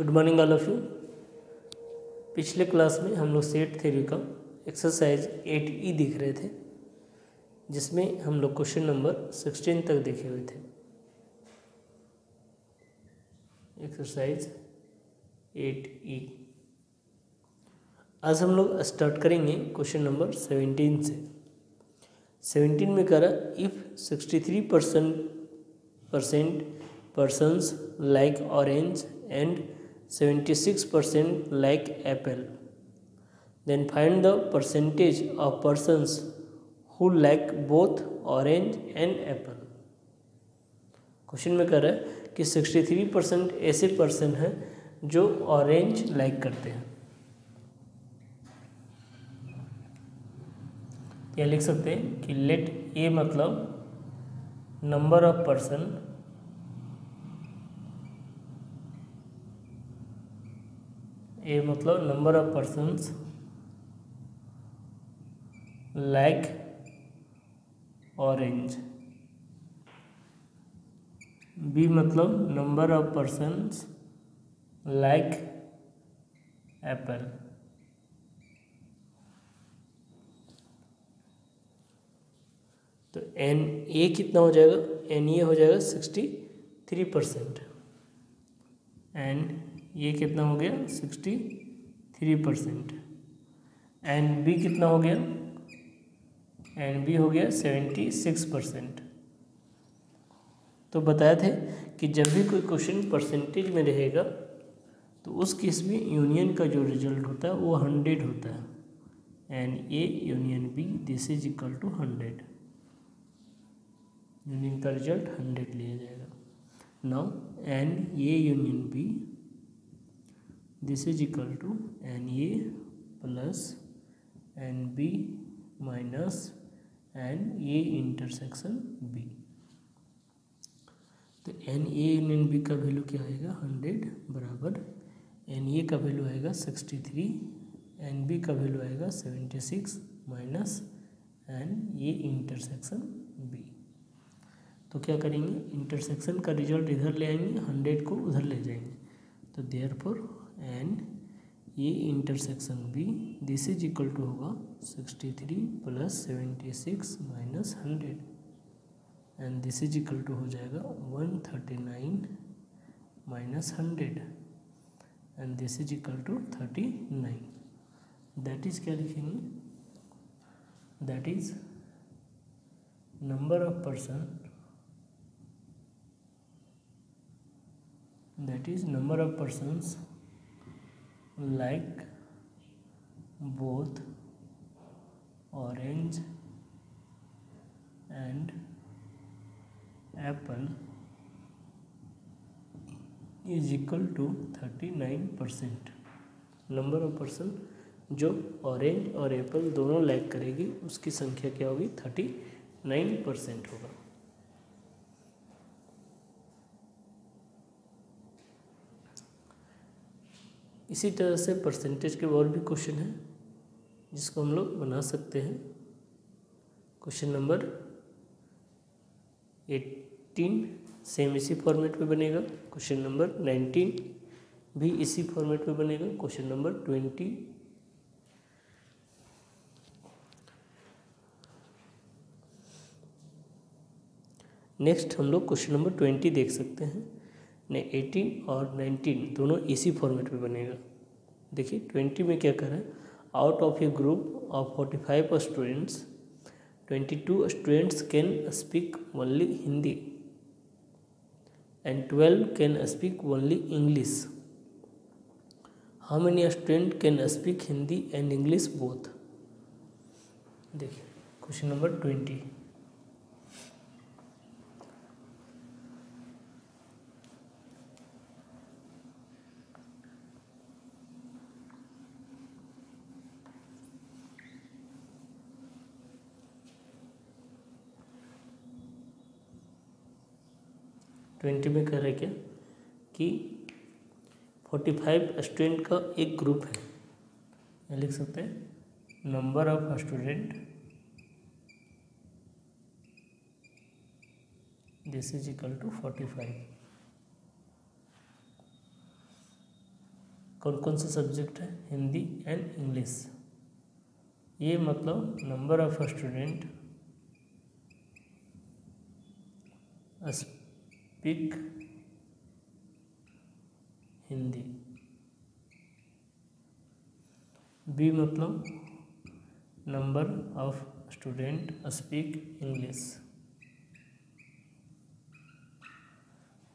Good morning all of you. पिछले class में हम लोग सेट थ्योरी का एक्सरसाइज 8E देख रहे थे, जिसमें हम लोग क्वेश्चन नंबर 16 तक देखे हुए थे। Exercise 8E। आज हम लोग स्टार्ट करेंगे क्वेश्चन नंबर 17 से। 17 में कह रहा if 63% persons like orange and 76% like apple, then find the percentage of persons who like both orange and apple। Question में कह रहा है कि 63% ऐसे पर्सन हैं जो ऑरेंज लाइक करते हैं। या लिख सकते हैं कि लेट ए मतलब नंबर ऑफ पर्सन ए मतलब number of persons like orange. B मतलब number of persons like apple. तो एन ए कितना हो जाएगा? एन ए हो जाएगा 63%। एंड ये कितना हो गया? 63%। एंड बी कितना हो गया? एंड बी हो गया 76%। तो बताए थे कि जब भी कोई क्वेश्चन परसेंटेज में रहेगा तो उस केस में यूनियन का जो रिजल्ट होता है वो 100 होता है। And A union B this is equal to 100। Union का रिजल्ट 100 लिया जाएगा। Now and A union B this is equal to n A plus n B minus n A intersection B. तो एन ए यूनियन बी का value क्या आएगा? 100 बराबर N A का value आएगा 63, एन बी का वैल्यू आएगा 76 minus n A intersection B. तो क्या करेंगे? इंटरसेक्शन का रिजल्ट इधर ले आएंगे, 100 को उधर ले जाएंगे। तो therefore n A intersection B this is equal to होगा 63 plus 76 minus 100 and this is equal to हो जाएगा 139 minus 100 and this is equal to 39। That is क्या लिखेंगे? That is number of person, that is number of persons like both orange and apple is equal to 39%। Number of person जो orange और Apple दोनों like करेगी उसकी संख्या क्या होगी? 39% होगा। इसी तरह से परसेंटेज के और भी क्वेश्चन हैं जिसको हम लोग बना सकते हैं। क्वेश्चन नंबर 18 सेम इसी फॉर्मेट में बनेगा। क्वेश्चन नंबर 19 भी इसी फॉर्मेट में बनेगा। क्वेश्चन नंबर 20 नेक्स्ट हम लोग क्वेश्चन नंबर 20 देख सकते हैं। 18 और 19 दोनों इसी फॉर्मेट में बनेगा। देखिए 20 में क्या कर रहा है? Out of A group of 45 students 22 students can speak only Hindi and 12 can speak only English. How many student can speak Hindi and English both? देखिए क्वेश्चन नंबर 20। में कह रहे क्या कि 45 स्टूडेंट का एक ग्रुप है। या लिख सकते हैं number of student this is equal to 45 कौन कौन से सब्जेक्ट है, हिंदी एंड इंग्लिश। ये मतलब number of student speak Hindi. B मतलब number of student speak English.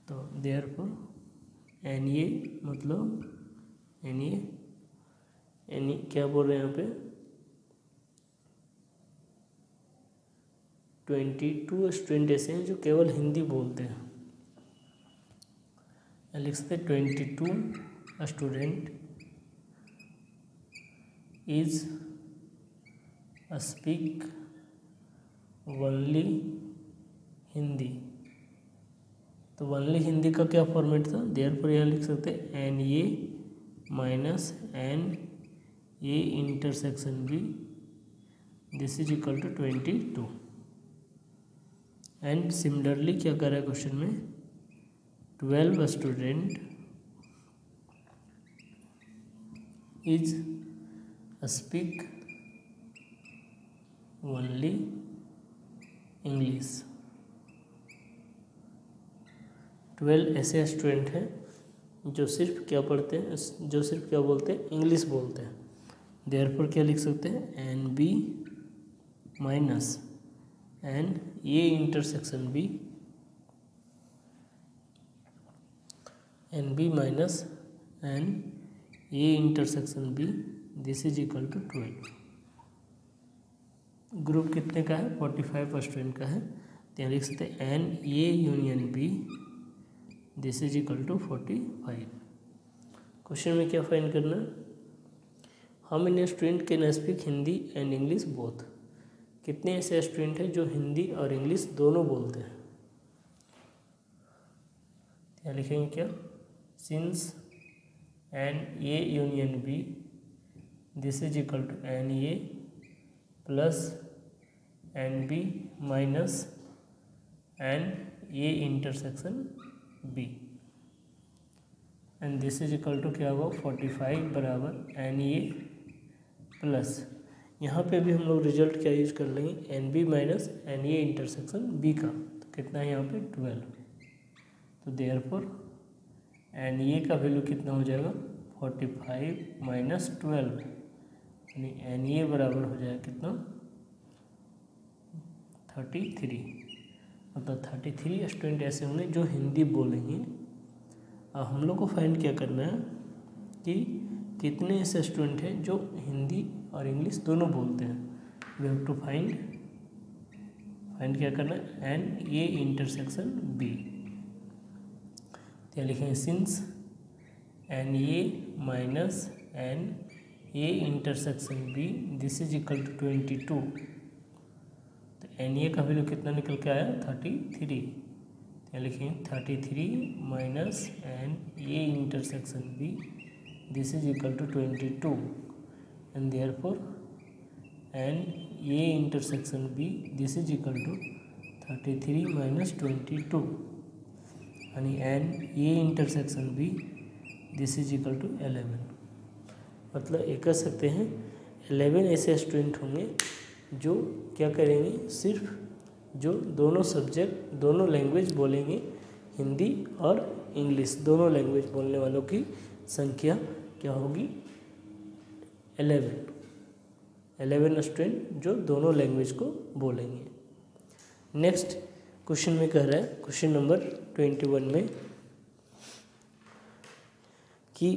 तो देयरफॉर एन ए मतलब एन ए क्या बोल रहे हैं यहाँ पे 22 स्टूडेंट ऐसे हैं जो केवल हिंदी बोलते हैं। लिख सकते 22 student is speak only Hindi. तो ओनली हिंदी का क्या फॉर्मेट था, देयरफॉर यहाँ लिख सकते हैं n A minus n A intersection B this is equal to 22। And similarly क्या कर रहा है क्वेश्चन में 12 student is speak only English. 12 ऐसे स्टूडेंट हैं जो सिर्फ क्या पढ़ते हैं, जो सिर्फ क्या बोलते हैं, इंग्लिश बोलते हैं। देयरफॉर क्या लिख सकते हैं n B minus n A intersection B, n B minus n A intersection B this is equal to 12। Group कितने का है, 45 स्टूडेंट का है। तो यहाँ लिख सकते हैं n A union B this is equal to 45। Question में क्या फाइंड करना है, how many student can speak Hindi and English both. कितने ऐसे स्टूडेंट हैं जो हिंदी और इंग्लिश दोनों बोलते हैं। यहाँ लिखेंगे क्या since n A union B this is equal to n A plus n B minus n A intersection B and this is equal to क्या होगा 45 बराबर एन ए प्लस, यहाँ पे भी हम लोग रिजल्ट क्या यूज कर लेंगे n B minus n A intersection B का। तो कितना है यहाँ पे 12। तो देयरफॉर एन ए का वैल्यू कितना हो जाएगा 45 माइनस 12 यानी एन ए बराबर हो जाएगा कितना 33। मतलब 33 स्टूडेंट ऐसे होंगे जो हिंदी बोलेंगे। अब हम लोग को फाइंड क्या करना है कि कितने ऐसे स्टूडेंट हैं जो हिंदी और इंग्लिश दोनों बोलते हैं। वी हैव टू फाइंड क्या करना है एन ए इंटरसेक्शन बी। क्या लिखेंगे since n A minus n A intersection B this is equal to 22। तो एन ए का वैल्यू कितना निकल के आया 33। क्या लिखेंगे 33 minus n A intersection B this is equal to 22 and therefore n A intersection B this is equal to 33 minus 22 यानी n A intersection B this is equal to 11। मतलब ये कह सकते हैं 11 ऐसे स्टूडेंट होंगे जो क्या करेंगे सिर्फ जो दोनों सब्जेक्ट दोनों लैंग्वेज बोलेंगे, हिंदी और इंग्लिश दोनों लैंग्वेज बोलने वालों की संख्या क्या होगी 11 स्टूडेंट जो दोनों लैंग्वेज को बोलेंगे। नेक्स्ट क्वेश्चन में कह रहा है क्वेश्चन नंबर 21 में कि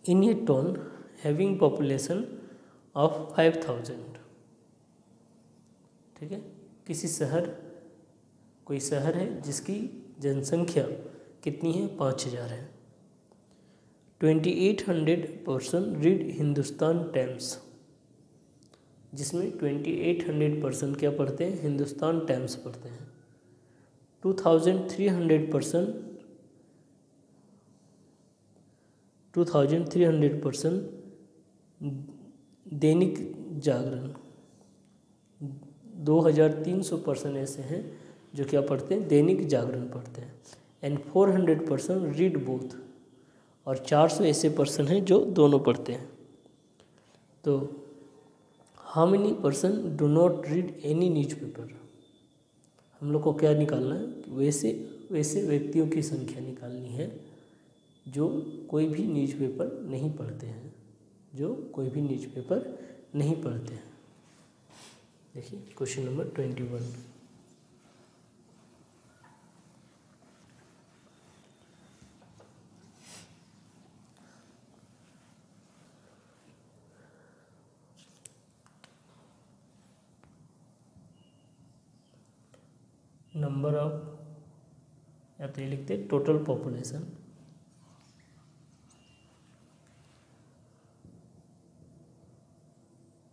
in A town having population of 5000, ठीक है, किसी शहर कोई शहर है जिसकी जनसंख्या कितनी है 5000 है। 2800 पर्सन रीड हिंदुस्तान टाइम्स, जिसमें 2800 पर्सन क्या पढ़ते हैं हिंदुस्तान टाइम्स पढ़ते हैं। 2300 पर्सन दैनिक जागरण, 2300 पर्सन ऐसे हैं जो क्या पढ़ते हैं दैनिक जागरण पढ़ते हैं। एंड 400 पर्सन रीड बोथ, और 400 ऐसे पर्सन हैं जो दोनों पढ़ते हैं। तो how many person do not read any newspaper, हम लोग को क्या निकालना है, वैसे व्यक्तियों की संख्या निकालनी है जो कोई भी न्यूज़पेपर नहीं पढ़ते हैं, जो कोई भी न्यूज़पेपर नहीं पढ़ते हैं। देखिए क्वेश्चन नंबर 21। नंबर ऑफ, या तो ये लिखते हैं total population,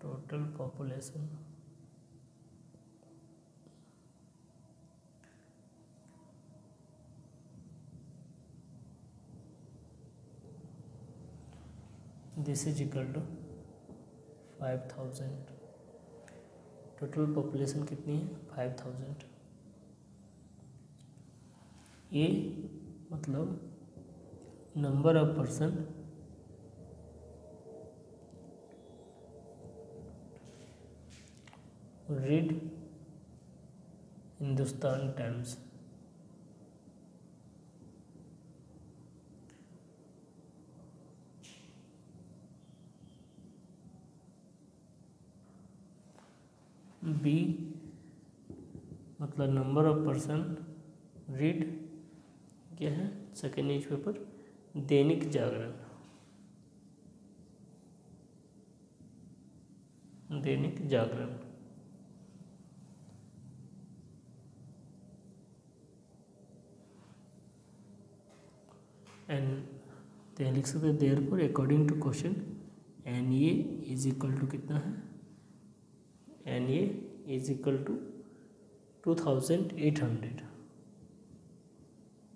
total population this is equal to 5000। Total population कितनी है, 5000। ये मतलब number of person read Hindustan Times, B मतलब नंबर ऑफ पर्सन रीड क्या है, second newspaper Dainik Jagran, Dainik Jagran. And तो लिख सकते हैं therefore according to question n A is equal to कितना है, n A is equal to 2800,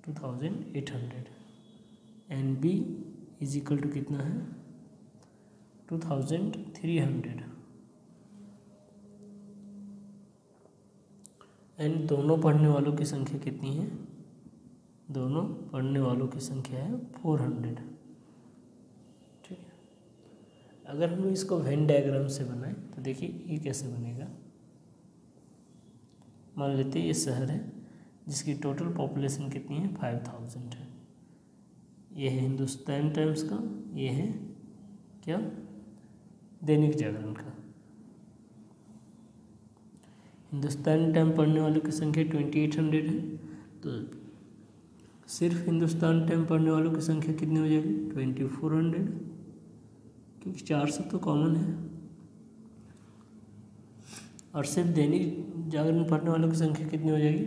2800। N B is equal to कितना है, 2300। एंड दोनों पढ़ने वालों की संख्या कितनी है, दोनों पढ़ने वालों की संख्या है 400। ठीक है, अगर हम इसको वेन डायग्राम से बनाएं तो देखिए ये कैसे बनेगा। मान लेते हैं ये शहर है जिसकी टोटल पॉपुलेशन कितनी है, 5000 है। ये है हिंदुस्तान टाइम्स का, ये है क्या, दैनिक जागरण का। हिंदुस्तान टाइम पढ़ने वालों की संख्या 2800 है, तो सिर्फ हिंदुस्तान टाइम पढ़ने वालों की संख्या कितनी हो जाएगी, 2400, क्योंकि 400 तो कॉमन है। और सिर्फ दैनिक जागरण पढ़ने वालों की संख्या कितनी हो जाएगी,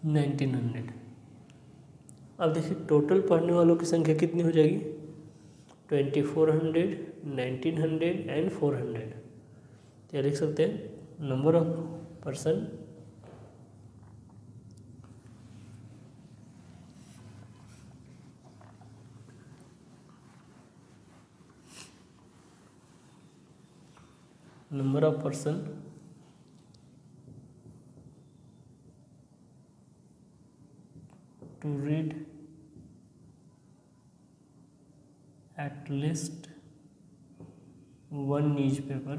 1900। अब देखिए टोटल पढ़ने वालों की संख्या कितनी हो जाएगी, 2400, 1900 एंड 400। तो लिख सकते हैं number of person to read at least one newspaper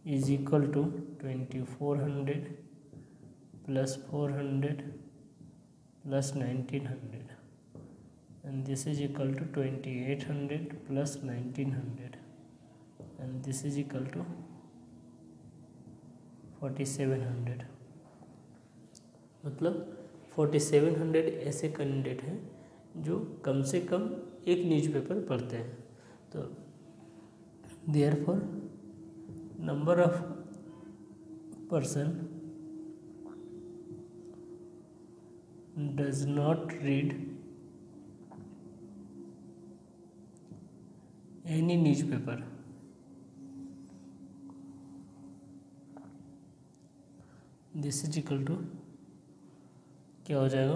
is equal to 2400 plus 400 plus 1900, and this is equal to 2800 plus 1900, and this is equal to 4700। मतलब 4700 ऐसे कैंडिडेट हैं जो कम से कम एक न्यूज़पेपर पढ़ते हैं। तो therefore number of person does not read any newspaper, this is equal to क्या हो जाएगा,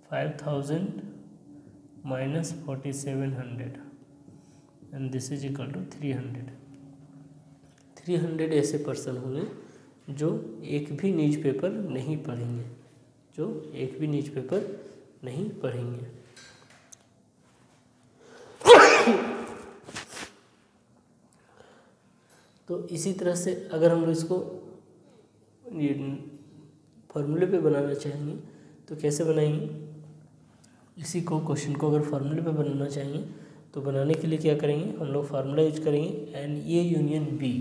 5000 minus 4700, and this is equal to 300। 300 ऐसे पर्सन होंगे जो एक भी न्यूज़पेपर नहीं पढ़ेंगे, जो एक भी न्यूज़पेपर नहीं पढ़ेंगे। तो इसी तरह से अगर हम लोग इसको फॉर्मूले पे बनाना चाहेंगे तो कैसे बनाएंगे? इसी को क्वेश्चन को अगर फार्मूले पे बनाना चाहेंगे तो बनाने के लिए क्या करेंगे? हम लोग फार्मूला यूज करेंगे n A union B.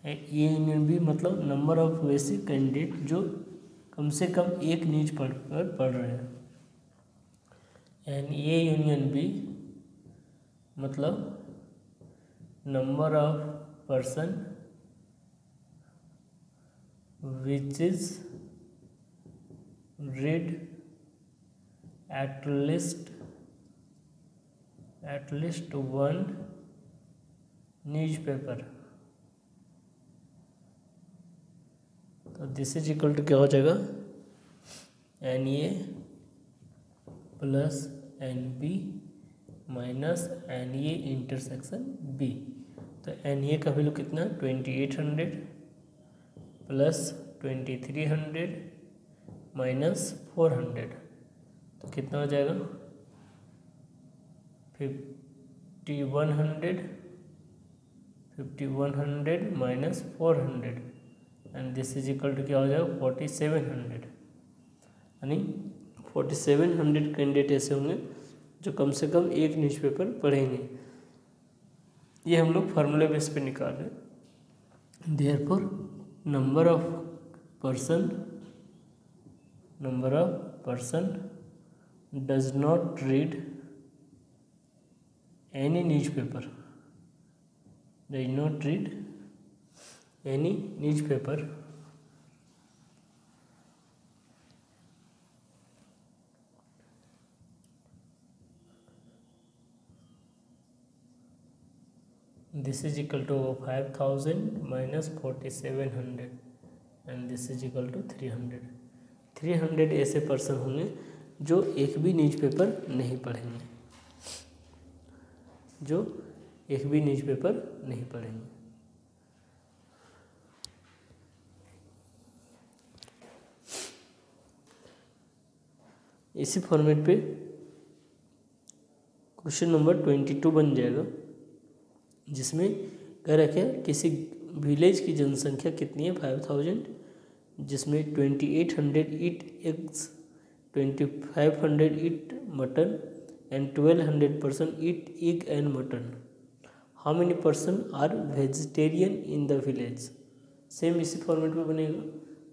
A union B मतलब नंबर ऑफ बेसिक कैंडिडेट जो कम से कम एक न्यूज पढ़ रहे हैं। एन ए यूनियन बी मतलब number of person which is read at least one newspaper। तो दिस इज इक्वल टू क्या हो जाएगा? N A plus n B minus n A intersection B. तो एन ए का वैल्यू कितना? 2800 plus 2300 minus 400, तो कितना हो जाएगा? 5100 minus 400 and this is equal to क्या हो जाएगा? 4700। यानी 4700 कैंडिडेट ऐसे होंगे जो कम से कम एक न्यूज़पेपर पढ़ेंगे। ये हम लोग फार्मूला बेस पे निकाल रहे हैं। Therefore number of person does not read any newspaper, does not read any newspaper this is equal to 5000 minus 4700 and this is equal to 300। 300 ऐसे पर्सन होंगे जो एक भी न्यूज़पेपर नहीं पढ़ेंगे, जो एक भी न्यूज़पेपर नहीं पढ़ेंगे। इसी फॉर्मेट पे क्वेश्चन नंबर 22 बन जाएगा, जिसमें कह रखा है किसी विलेज की जनसंख्या कितनी है? 5000, जिसमें 2800 eat eggs, 2500 eat mutton and 1200 person eat egg and mutton. How many person are vegetarian in the village? Same इसी फॉर्मेट में बनेगा।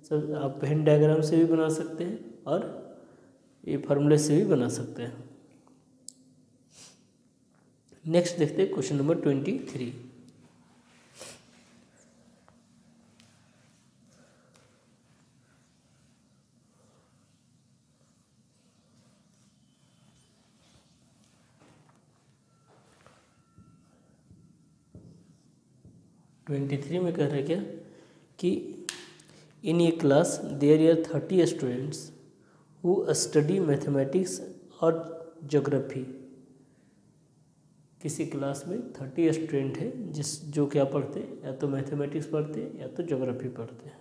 सर आप वेन डायग्राम से भी बना सकते हैं और ये फार्मूले से भी बना सकते हैं। नेक्स्ट देखते हैं क्वेश्चन नंबर 23। में कह रहे क्या कि in a class there are 30 students who study mathematics और ज्योग्राफी। किसी क्लास में 30 स्टूडेंट है जो क्या पढ़ते हैं? या तो मैथमेटिक्स पढ़ते हैं या तो ज्योग्राफी पढ़ते हैं।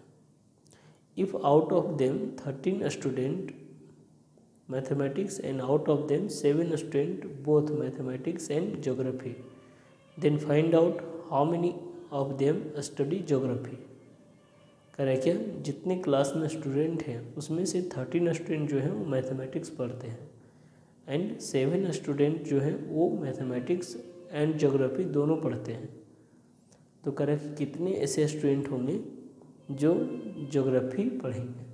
If out of them 13 student mathematics and out of them 7 student both mathematics and geography, then find out how many of them study geography. कह रहे क्या? जितने क्लास में स्टूडेंट हैं उसमें से 13 स्टूडेंट जो हैं वो मैथमेटिक्स पढ़ते हैं एंड 7 स्टूडेंट जो हैं वो मैथमेटिक्स एंड ज्योग्राफी दोनों पढ़ते हैं। तो कह रहे कि कितने ऐसे स्टूडेंट होंगे जो ज्योग्राफी पढ़ेंगे?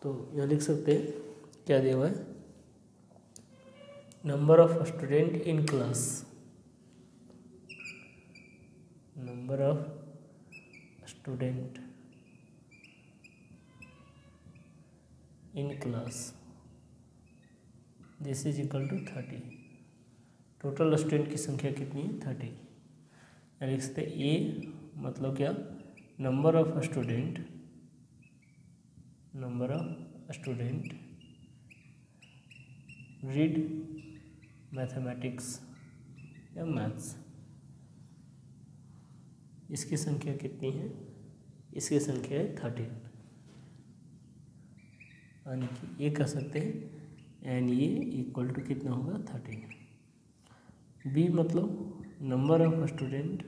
तो यहाँ लिख सकते हैं, क्या दिया हुआ है? Number of student in class, number of student in class, this is equal to 30। Total student की संख्या कितनी है? 30। लिख सकते ए मतलब क्या? Number of student read mathematics या मैथ्स, इसकी संख्या कितनी है, इसकी संख्या है 13, यानी कि ये कह सकते हैं एन ए इक्वल टू कितना होगा 13। बी मतलब number of student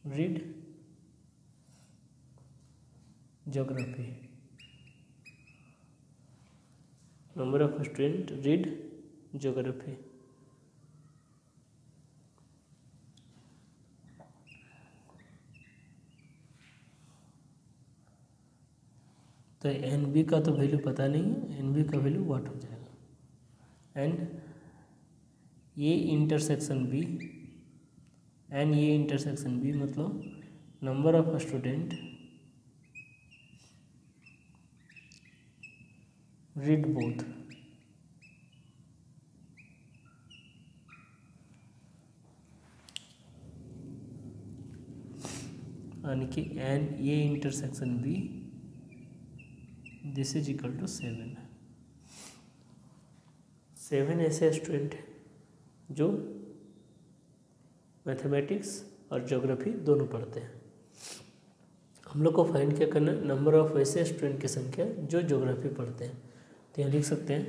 read geography, number of student read geography. तो एन बी का तो वैल्यू पता नहीं है, एन बी का वैल्यू व्हाट हो जाएगा, एंड ये इंटरसेक्शन बी, एन ये इंटरसेक्शन बी मतलब number of student read both, यानी कि n A intersection B this is equal to 7। 7 ऐसे स्टूडेंट हैं जो मैथमेटिक्स और ज्योग्राफी दोनों पढ़ते हैं। हम लोग को फाइंड क्या करना है, नंबर ऑफ ऐसे स्टूडेंट की संख्या जो ज्योग्राफी पढ़ते हैं। तो यहाँ लिख सकते हैं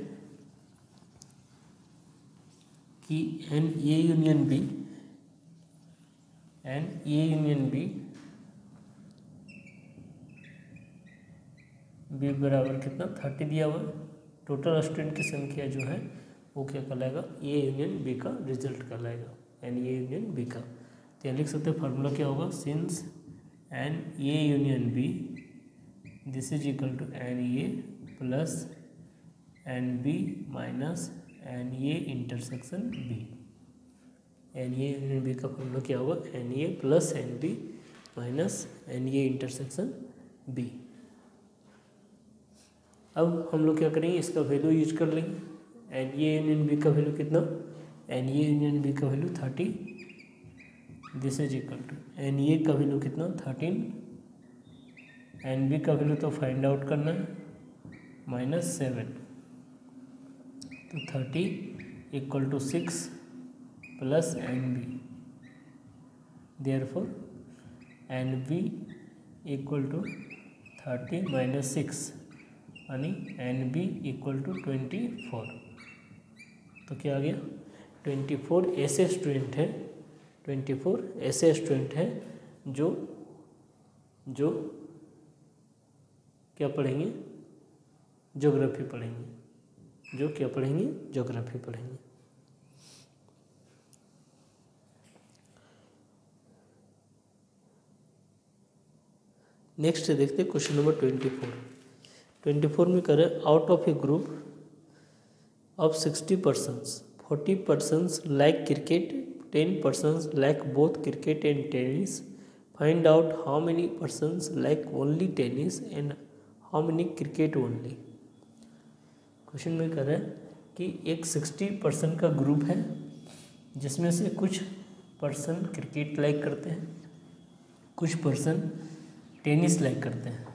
कि n A union B, n A union B B बराबर कितना 30 दिया हुआ है। टोटल स्टूडेंट की संख्या जो है वो क्या कहलाएगा, ए यूनियन बी का रिजल्ट कहलाएगा, एन ए यूनियन बी का। तो यहाँ लिख सकते हैं फार्मूला क्या होगा, since n A union B this is equal to n A plus n B minus n A intersection B. N A union B का फॉर्मूला क्या होगा, n A plus n B minus n A intersection B. अब हम लोग क्या करेंगे, इसका value use कर लेंगे। एन ए यूनियन बी का वैल्यू कितना, एन ए यूनियन बी का value 30 this is equal to n A का वैल्यू कितना 13, एन बी का वैल्यू तो फाइंड आउट करना है -7, तो 30 equal to 6 plus n B, therefore n B equal to 30 minus 6 यानी एन बी इक्वल टू 24। तो क्या आ गया, 24 ऐसे स्टूडेंट हैं, 24 ऐसे स्टूडेंट हैं जो क्या पढ़ेंगे, ज्योग्राफी पढ़ेंगे, जो क्या पढ़ेंगे, ज्योग्राफी पढ़ेंगे। नेक्स्ट देखते हैं क्वेश्चन नंबर 24 में करें, out of A group of 60 persons 40 persons like cricket, 10 persons like both cricket and tennis. Find out how many persons like only tennis and how many cricket only. Question में कह रहे हैं कि एक 60% का group है जिसमें से कुछ पर्सन क्रिकेट लाइक करते हैं, कुछ पर्सन टेनिस लाइक करते हैं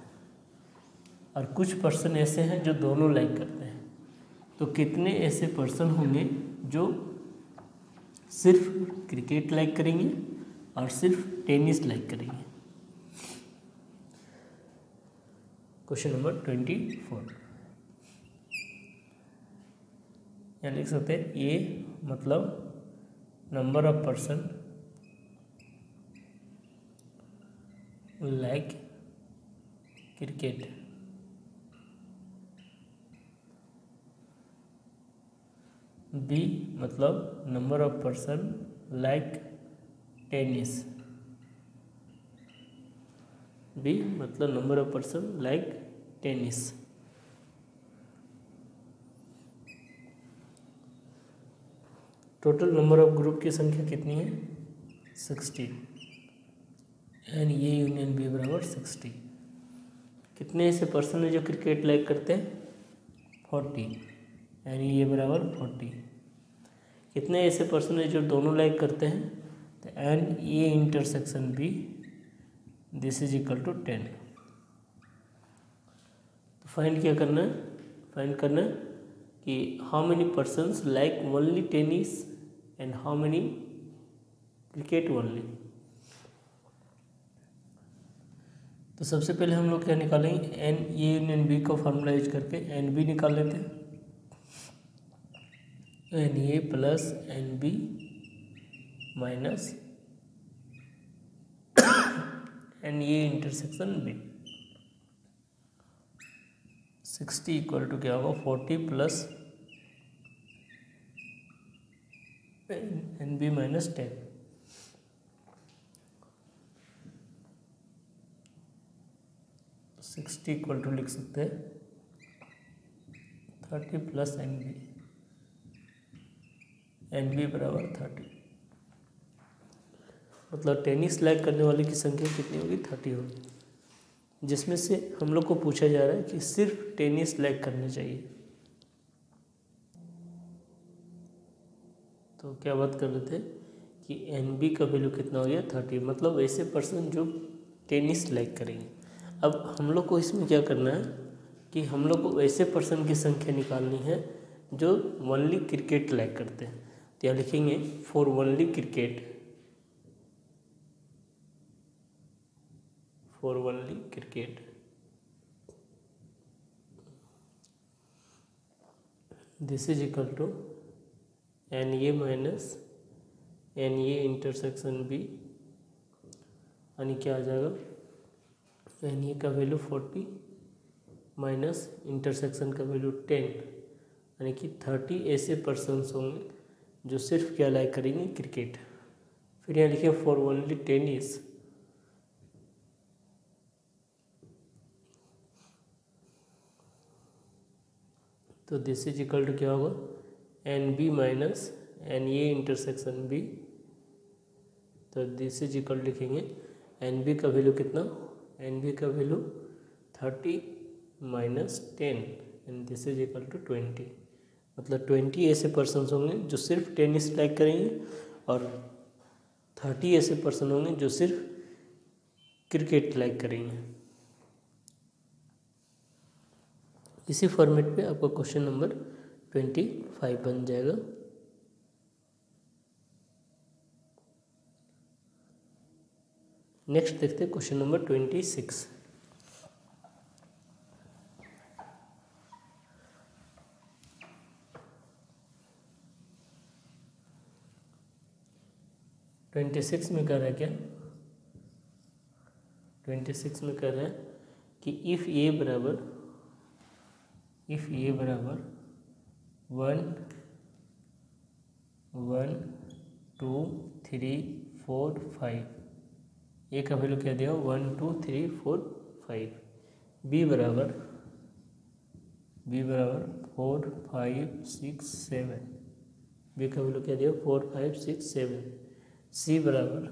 और कुछ पर्सन ऐसे हैं जो दोनों लाइक करते हैं। तो कितने ऐसे पर्सन होंगे जो सिर्फ क्रिकेट लाइक करेंगे और सिर्फ टेनिस लाइक करेंगे। क्वेश्चन नंबर 24 यहाँ लिख सकते हैं, ए मतलब number of person like cricket, B मतलब number of person like tennis, B मतलब number of person like tennis. Total number of group की संख्या कितनी है 60, एन ए यूनियन बी बराबर 60। कितने ऐसे पर्सन है जो क्रिकेट लाइक करते हैं 40, यानी ये बराबर 40। कितने ऐसे पर्सन है जो दोनों लाइक करते हैं, तो n A intersection B this is equal to 10। तो फाइंड क्या करना है, फाइंड करना है कि how many persons like only tennis and how many cricket only. तो सबसे पहले हम लोग क्या निकालेंगे, एन ए यूनियन बी का फॉर्मूला यूज करके एन बी निकाल लेते हैं। N A plus n B minus n A intersection B. 60 equal to क्या होगा 40 plus n B minus 10। Sixty equal to लिख सकते हैं 30 प्लस एन बी बराबर 30। मतलब टेनिस लाइक करने वाले की संख्या कितनी होगी 30 होगी, जिसमें से हम लोग को पूछा जा रहा है कि सिर्फ टेनिस लाइक करने चाहिए। तो क्या बात कर रहे थे कि एन बी का वैल्यू कितना हो गया 30, मतलब ऐसे पर्सन जो टेनिस लाइक करेंगे। अब हम लोग को इसमें क्या करना है कि हम लोग को ऐसे पर्सन की संख्या निकालनी है जो ओनली क्रिकेट लाइक करते हैं। तो यहाँ लिखेंगे for only cricket, for only cricket this is equal to n A minus n A intersection B, यानी क्या आ जाएगा एन ए का वैल्यू 40 माइनस इंटरसेक्शन का वैल्यू 10, यानी कि 30 ऐसे पर्सन्स होंगे जो सिर्फ क्या लाइक करेंगे क्रिकेट। फिर यहाँ लिखे फॉर ओनली टेनिस, तो दिस इज इक्वल टू क्या होगा n B minus n A intersection B. तो दिस इज इक्वल लिखेंगे एन बी का वैल्यू कितना, एन बी का value 30 minus 10 and this is equal to 20। मतलब 20 ऐसे पर्सन होंगे जो सिर्फ टेनिस लाइक करेंगे और 30 ऐसे पर्सन होंगे जो सिर्फ क्रिकेट लाइक करेंगे। इसी फॉर्मेट पे आपका क्वेश्चन नंबर 25 बन जाएगा। नेक्स्ट देखते हैं क्वेश्चन नंबर 26। में कह रहा है क्या 26 में कह रहा है कि इफ़ ए बराबर 1 1 2 3 4 5, ए का वैल्यू क्या दिया 1 2 3 4 5, बी बराबर 4 5 6 7, बी का वैल्यू क्या दिया 4 5 6 7, सी बराबर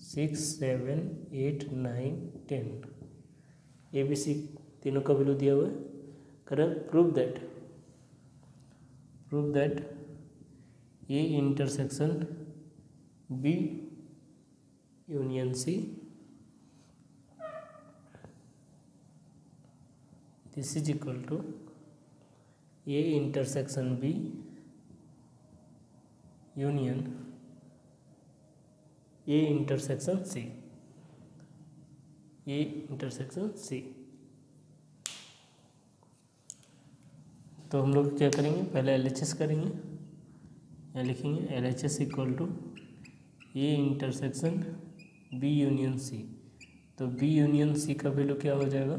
6 7 8 9 10, ए बी सी तीनों का वैल्यू दिया हुआ है। Correct, prove that A intersection B union C, this is equal to A intersection B union A intersection C, A intersection C. तो हम लोग क्या करेंगे, पहले LHS करेंगे, यहाँ लिखेंगे LHS equal to A intersection B union C. तो बी यूनियन सी का वैल्यू क्या हो जाएगा,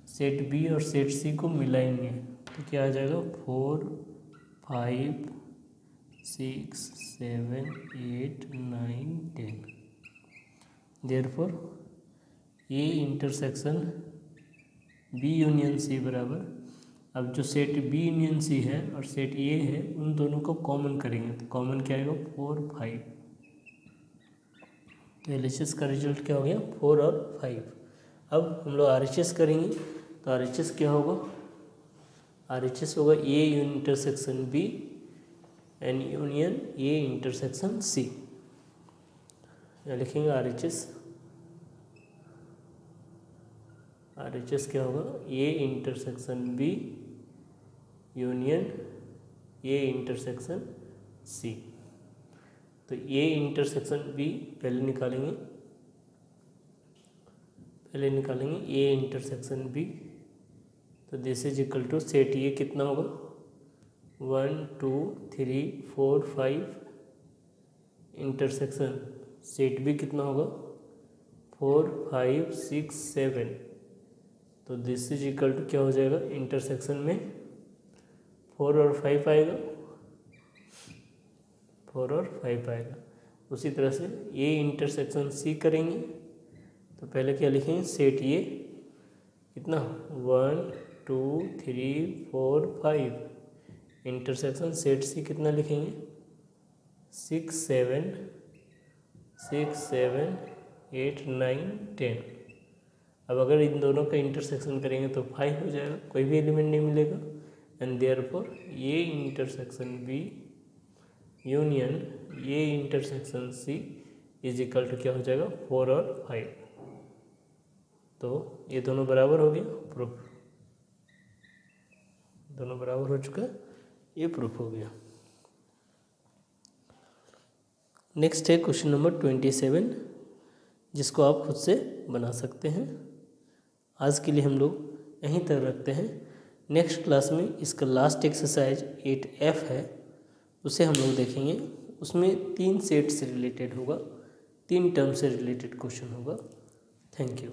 सेट बी और सेट सी को मिलाएंगे तो क्या आ जाएगा 4 5 6 7 8 9 10। Therefore A intersection B union C बराबर, अब जो सेट बी यूनियन सी है और सेट ए है उन दोनों को कॉमन करेंगे तो कॉमन क्या आएगा 4 5। तो LHS का रिजल्ट क्या हो गया 4 और 5। अब हम लोग RHS करेंगे तो RHS क्या होगा, RHS होगा A intersection B and union A intersection C. यहाँ लिखेंगे RHS क्या होगा A intersection B union A intersection C. तो ए इंटरसेक्शन बी पहले निकालेंगे ए इंटरसेक्शन बी। तो this is equal to set A कितना होगा 1 2 3 4 5 इंटरसेक्शन सेट बी कितना होगा 4 5 6 7। तो दिस इज इक्वल टू क्या हो जाएगा इंटरसेक्शन में 4 और 5 आएगा, 4 और 5 आएगा। उसी तरह से ए इंटरसेक्शन सी करेंगे तो पहले क्या लिखेंगे सेट ए कितना 1 2 3 4 5 इंटरसेक्शन सेट सी कितना लिखेंगे 6 7 8 9 10। अब अगर इन दोनों का इंटरसेक्शन करेंगे तो 5 हो जाएगा, कोई भी एलिमेंट नहीं मिलेगा। And therefore A intersection B union A intersection C is equal to क्या हो जाएगा 4 और 5। तो ये दोनों बराबर हो गया, प्रूफ दोनों बराबर हो चुका है, ये प्रूफ हो गया। नेक्स्ट है क्वेश्चन नंबर 27 जिसको आप खुद से बना सकते हैं। आज के लिए हम लोग यहीं तक रखते हैं। नेक्स्ट क्लास में इसका लास्ट एक्सरसाइज 8F है, उसे हम लोग देखेंगे। उसमें 3 सेट से रिलेटेड होगा, 3 टर्म से रिलेटेड क्वेश्चन होगा। Thank you.